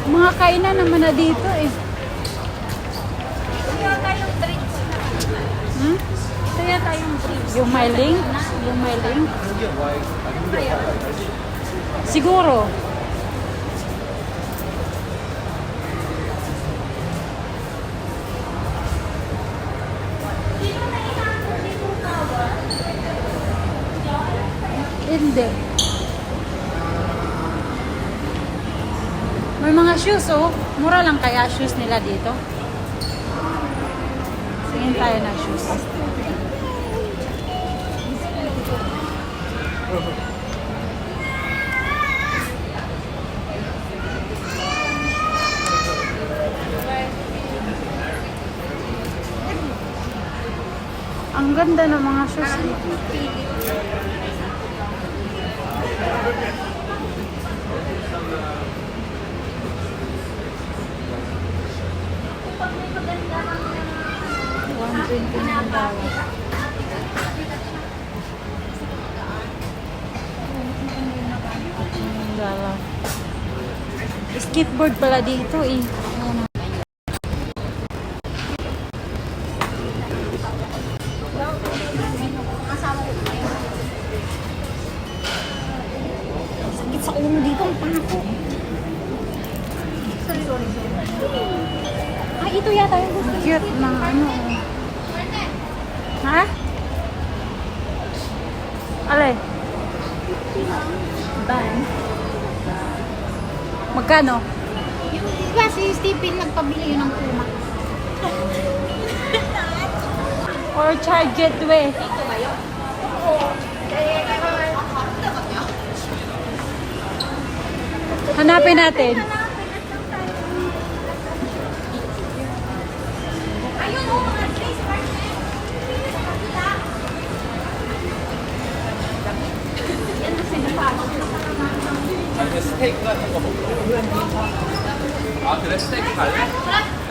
Mga kainan naman na dito eh. Ito yata yung drinks. Hmm? Ito yata yung drinks. Yung may link? Yung may link? Siguro. Hindi. May mga shoes oh. Mura lang kaya shoes nila dito. Tingin tayo ng shoes. Ang ganda ng mga shoes dito. Skateboard pala dito eh. Ayan. Sakit sa ulo dito ang pako. Sorry. Ay, ito yata yung gusto. Cute ng ano. Ha? Alay? Ban. Magkano? Yung diba si Stephen nagpabili yun ng Puma. Or charge it way? Ito ba yun? Hanapin natin. Ayun o, mga face mask. Yan na sinipasok. 스테이크 같은 거 먹고. 아, 그래? 스테이크 갈래?